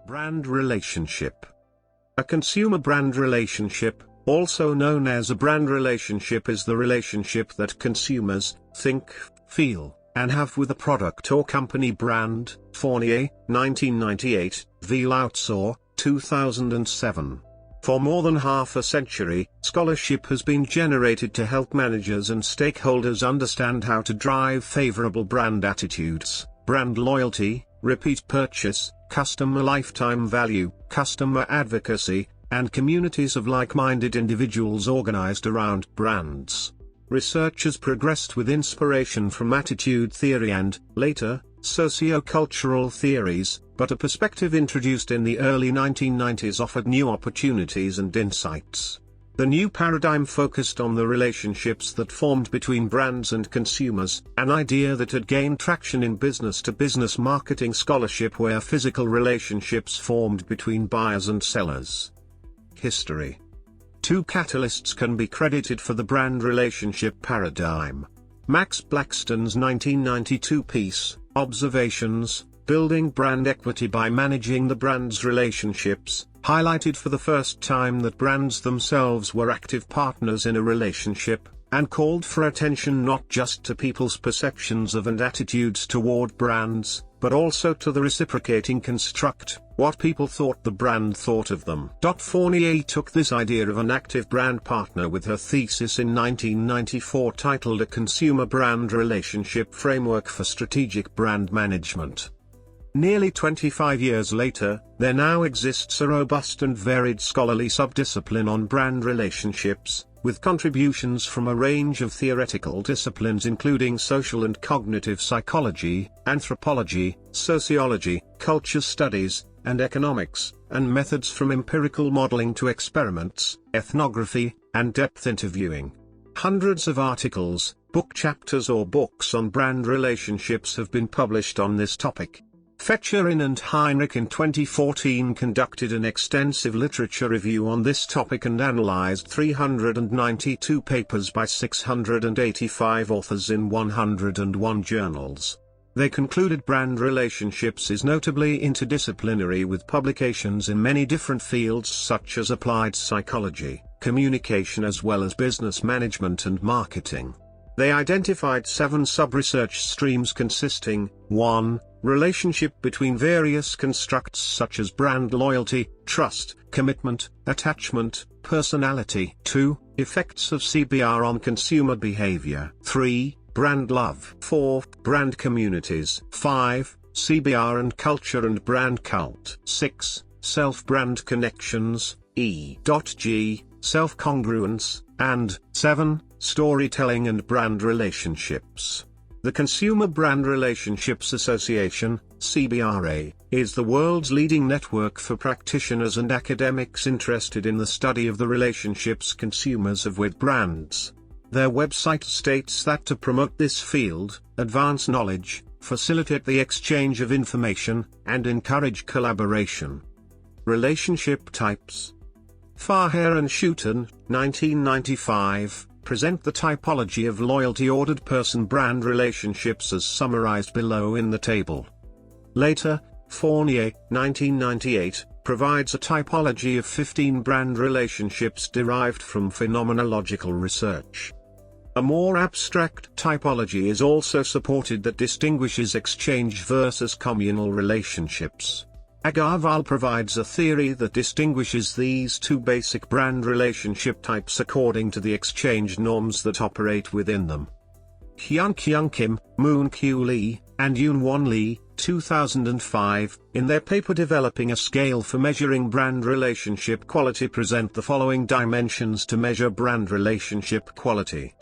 Brand relationship. A consumer brand relationship, also known as a brand relationship, is the relationship that consumers think, feel, and have with a product or company brand. Fournier, 1998, Veloutsou, 2007. For more than half a century, scholarship has been generated to help managers and stakeholders understand how to drive favorable brand attitudes, brand loyalty, repeat purchase, customer lifetime value, customer advocacy, and communities of like-minded individuals organized around brands. Research has progressed with inspiration from attitude theory and, later, socio-cultural theories, but a perspective introduced in the early 1990s offered new opportunities and insights. The new paradigm focused on the relationships that formed between brands and consumers, an idea that had gained traction in business-to-business marketing scholarship, where physical relationships formed between buyers and sellers. History. Two catalysts can be credited for the brand relationship paradigm. Max Blackstone's 1992 piece, Observations, Building Brand Equity by Managing the Brand's Relationships, highlighted for the first time that brands themselves were active partners in a relationship, and called for attention not just to people's perceptions of and attitudes toward brands, but also to the reciprocating construct, what people thought the brand thought of them. Fournier took this idea of an active brand partner with her thesis in 1994 titled A Consumer Brand Relationship Framework for Strategic Brand Management. Nearly 25 years later, there now exists a robust and varied scholarly subdiscipline on brand relationships, with contributions from a range of theoretical disciplines including social and cognitive psychology, anthropology, sociology, culture studies, and economics, and methods from empirical modeling to experiments, ethnography, and depth interviewing. Hundreds of articles, book chapters or books on brand relationships have been published on this topic. Fetcherin and Heinrich in 2014 conducted an extensive literature review on this topic and analyzed 392 papers by 685 authors in 101 journals. They concluded brand relationships is notably interdisciplinary, with publications in many different fields such as applied psychology, communication, as well as business management and marketing. They identified 7 sub-research streams consisting: 1. Relationship between various constructs such as brand loyalty, trust, commitment, attachment, personality. 2. Effects of CBR on consumer behavior. 3. Brand love. 4. Brand communities. 5. CBR and culture and brand cult. 6. Self-brand connections, e.g., self-congruence, and 7. Storytelling and brand relationships. The Consumer Brand Relationships Association, CBRA, is the world's leading network for practitioners and academics interested in the study of the relationships consumers have with brands. Their website states that to promote this field, advance knowledge, facilitate the exchange of information, and encourage collaboration. Relationship types. Fournier and Schouten, 1995, present the typology of loyalty-ordered person-brand relationships as summarized below in the table. Later, Fournier, 1998, provides a typology of 15 brand relationships derived from phenomenological research. A more abstract typology is also supported that distinguishes exchange versus communal relationships. Agarwal provides a theory that distinguishes these two basic brand relationship types according to the exchange norms that operate within them. Hyun-Kyung Kim, Moon-Kyu Lee, and Yoon-Won Lee, 2005, in their paper Developing a Scale for Measuring Brand Relationship Quality, present the following dimensions to measure brand relationship quality.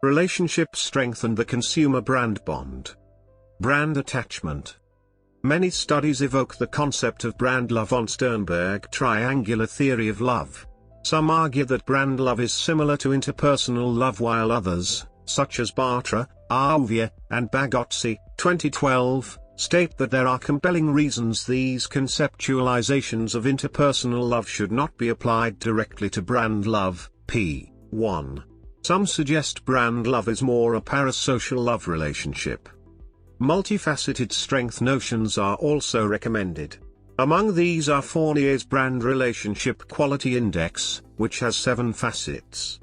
Relationship strength and the consumer brand bond. Brand attachment. Many studies evoke the concept of brand love on Sternberg triangular theory of love. Some argue that brand love is similar to interpersonal love, while others, such as Bartra, Auvia, and Bagotzi, 2012, state that there are compelling reasons these conceptualizations of interpersonal love should not be applied directly to brand love. p. 1. Some suggest brand love is more a parasocial love relationship. Multifaceted strength notions are also recommended. Among these are Fournier's Brand Relationship Quality Index, which has 7 facets.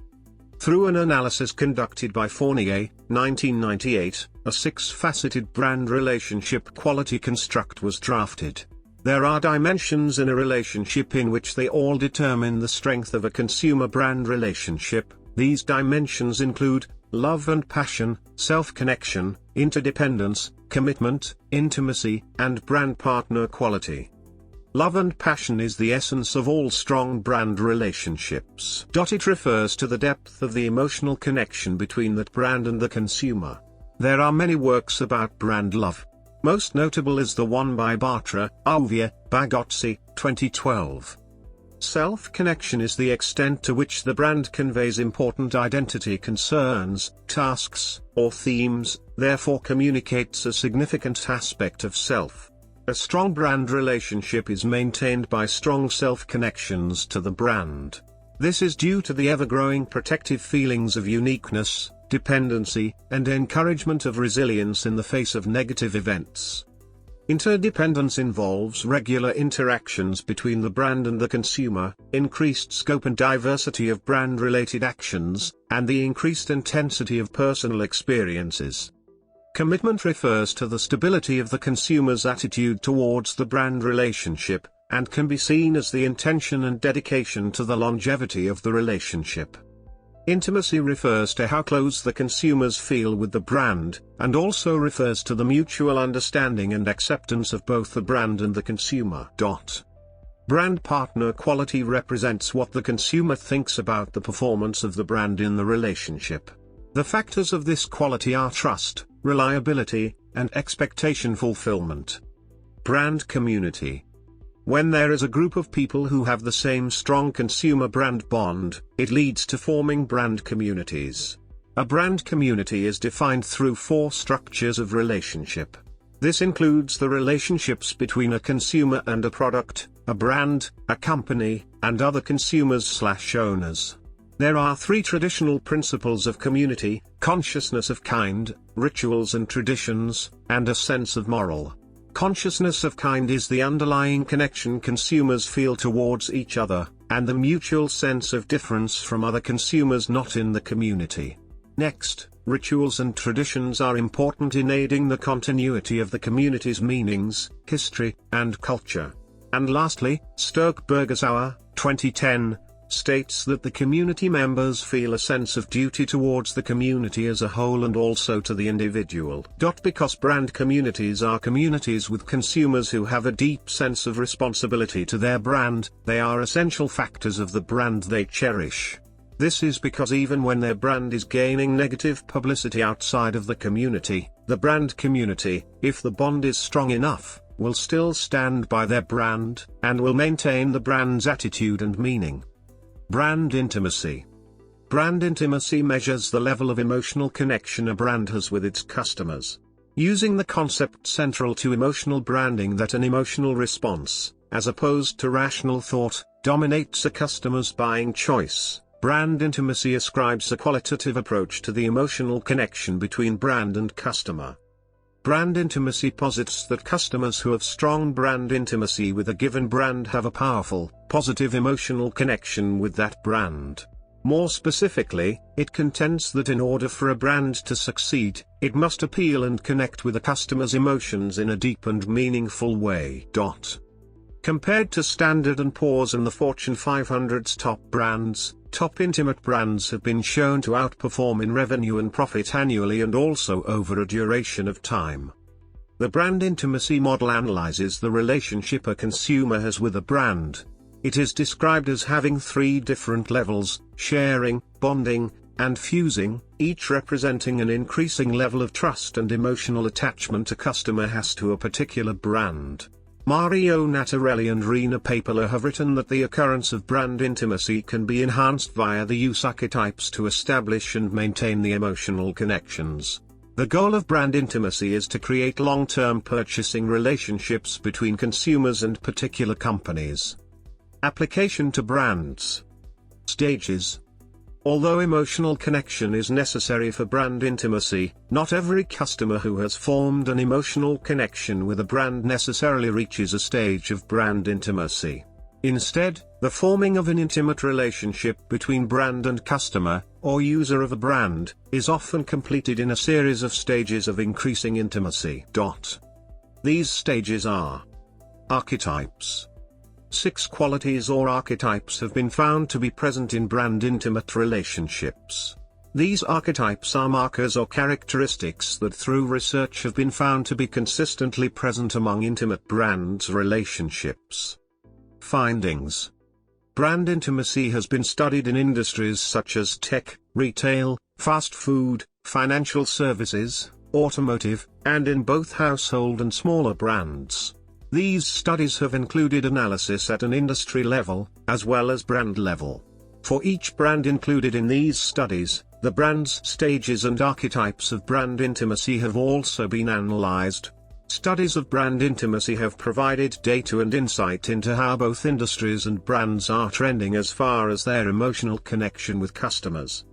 Through an analysis conducted by Fournier, 1998, a 6-faceted brand relationship quality construct was drafted. There are dimensions in a relationship in which they all determine the strength of a consumer-brand relationship. These dimensions include love and passion, self-connection, interdependence, commitment, intimacy, and brand partner quality. Love and passion is the essence of all strong brand relationships. It refers to the depth of the emotional connection between that brand and the consumer. There are many works about brand love. Most notable is the one by Bartra, Fournier, Veloutsou, 2012. Self-connection is the extent to which the brand conveys important identity concerns, tasks, or themes, therefore communicates a significant aspect of self. A strong brand relationship is maintained by strong self-connections to the brand. This is due to the ever-growing protective feelings of uniqueness, dependency, and encouragement of resilience in the face of negative events. Interdependence involves regular interactions between the brand and the consumer, increased scope and diversity of brand-related actions, and the increased intensity of personal experiences. Commitment refers to the stability of the consumer's attitude towards the brand relationship, and can be seen as the intention and dedication to the longevity of the relationship. Intimacy refers to how close the consumers feel with the brand, and also refers to the mutual understanding and acceptance of both the brand and the consumer. Brand partner quality represents what the consumer thinks about the performance of the brand in the relationship. The factors of this quality are trust, reliability, and expectation fulfillment. Brand community. When there is a group of people who have the same strong consumer-brand bond, it leads to forming brand communities. A brand community is defined through 4 structures of relationship. This includes the relationships between a consumer and a product, a brand, a company, and other consumers/owners. There are 3 traditional principles of community: consciousness of kind, rituals and traditions, and a sense of moral. Consciousness of kind is the underlying connection consumers feel towards each other, and the mutual sense of difference from other consumers not in the community. Next, rituals and traditions are important in aiding the continuity of the community's meanings, history, and culture. And lastly, Veloutsou, 2010, states that the community members feel a sense of duty towards the community as a whole and also to the individual. Because brand communities are communities with consumers who have a deep sense of responsibility to their brand, they are essential factors of the brand they cherish. This is because even when their brand is gaining negative publicity outside of the community, the brand community, if the bond is strong enough, will still stand by their brand, and will maintain the brand's attitude and meaning. Brand intimacy. Brand intimacy measures the level of emotional connection a brand has with its customers. Using the concept central to emotional branding that an emotional response, as opposed to rational thought, dominates a customer's buying choice, brand intimacy ascribes a qualitative approach to the emotional connection between brand and customer. Brand intimacy posits that customers who have strong brand intimacy with a given brand have a powerful, positive emotional connection with that brand. More specifically, it contends that in order for a brand to succeed, it must appeal and connect with a customer's emotions in a deep and meaningful way. Compared to Standard & Poor's and the Fortune 500's top brands, top intimate brands have been shown to outperform in revenue and profit annually and also over a duration of time. The brand intimacy model analyzes the relationship a consumer has with a brand. It is described as having 3 different levels: sharing, bonding, and fusing, each representing an increasing level of trust and emotional attachment a customer has to a particular brand. Mario Nattarelli and Rena Papola have written that the occurrence of brand intimacy can be enhanced via the use archetypes to establish and maintain the emotional connections. The goal of brand intimacy is to create long-term purchasing relationships between consumers and particular companies. Application to brands. Stages. Although emotional connection is necessary for brand intimacy, not every customer who has formed an emotional connection with a brand necessarily reaches a stage of brand intimacy. Instead, the forming of an intimate relationship between brand and customer, or user of a brand, is often completed in a series of stages of increasing intimacy. These stages are: archetypes. 6 qualities or archetypes have been found to be present in brand intimate relationships. These archetypes are markers or characteristics that through research have been found to be consistently present among intimate brands relationships. Findings. Brand intimacy has been studied in industries such as tech, retail, fast food, financial services, automotive, and in both household and smaller brands. These studies have included analysis at an industry level, as well as brand level. For each brand included in these studies, the brand's stages and archetypes of brand intimacy have also been analyzed. Studies of brand intimacy have provided data and insight into how both industries and brands are trending as far as their emotional connection with customers.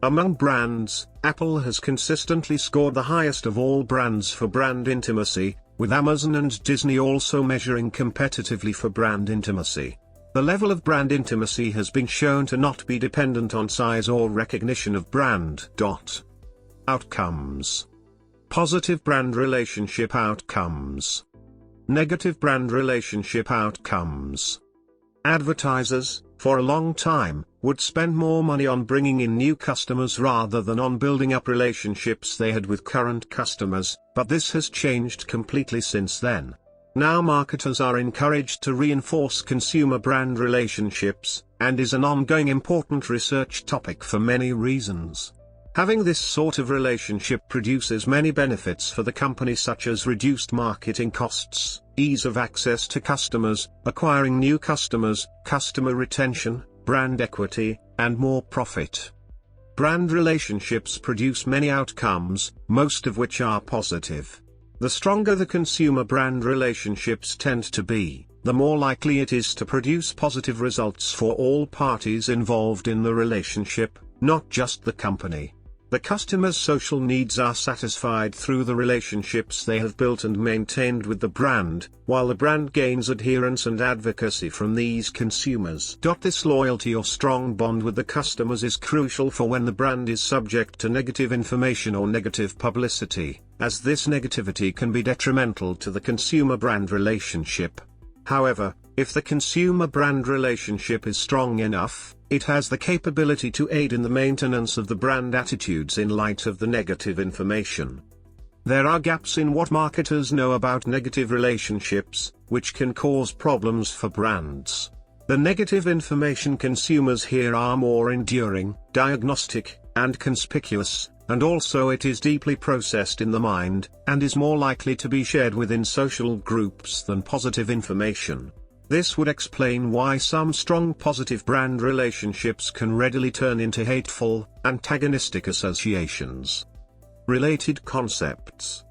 Among brands, Apple has consistently scored the highest of all brands for brand intimacy, with Amazon and Disney also measuring competitively for brand intimacy. The level of brand intimacy has been shown to not be dependent on size or recognition of brand. Outcomes. Positive brand relationship outcomes. Negative brand relationship outcomes. Advertisers, for a long time, would spend more money on bringing in new customers rather than on building up relationships they had with current customers, but this has changed completely since then. Now marketers are encouraged to reinforce consumer brand relationships, and is an ongoing important research topic for many reasons. Having this sort of relationship produces many benefits for the company, such as reduced marketing costs, ease of access to customers, acquiring new customers, customer retention, brand equity, and more profit. Brand relationships produce many outcomes, most of which are positive. The stronger the consumer brand relationships tend to be, the more likely it is to produce positive results for all parties involved in the relationship, not just the company. The customer's social needs are satisfied through the relationships they have built and maintained with the brand, while the brand gains adherence and advocacy from these consumers. This loyalty or strong bond with the customers is crucial for when the brand is subject to negative information or negative publicity, as this negativity can be detrimental to the consumer brand relationship. However, if the consumer brand relationship is strong enough, it has the capability to aid in the maintenance of the brand attitudes in light of the negative information. There are gaps in what marketers know about negative relationships, which can cause problems for brands. The negative information consumers hear are more enduring, diagnostic, and conspicuous, and also it is deeply processed in the mind, and is more likely to be shared within social groups than positive information. This would explain why some strong positive brand relationships can readily turn into hateful, antagonistic associations. Related concepts.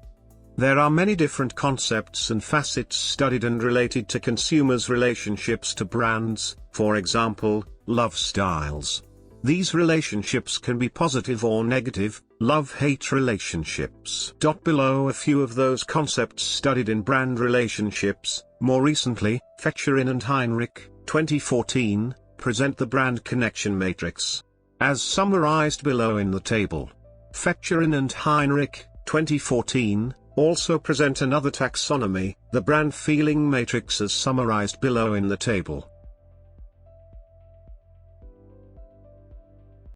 There are many different concepts and facets studied and related to consumers' relationships to brands, for example, love styles. These relationships can be positive or negative, love-hate relationships. Below a few of those concepts studied in brand relationships. More recently, Fournier and Heinrich, 2014, present the brand connection matrix. As summarized below in the table. Fournier and Heinrich, 2014, also present another taxonomy, the brand feeling matrix, as summarized below in the table.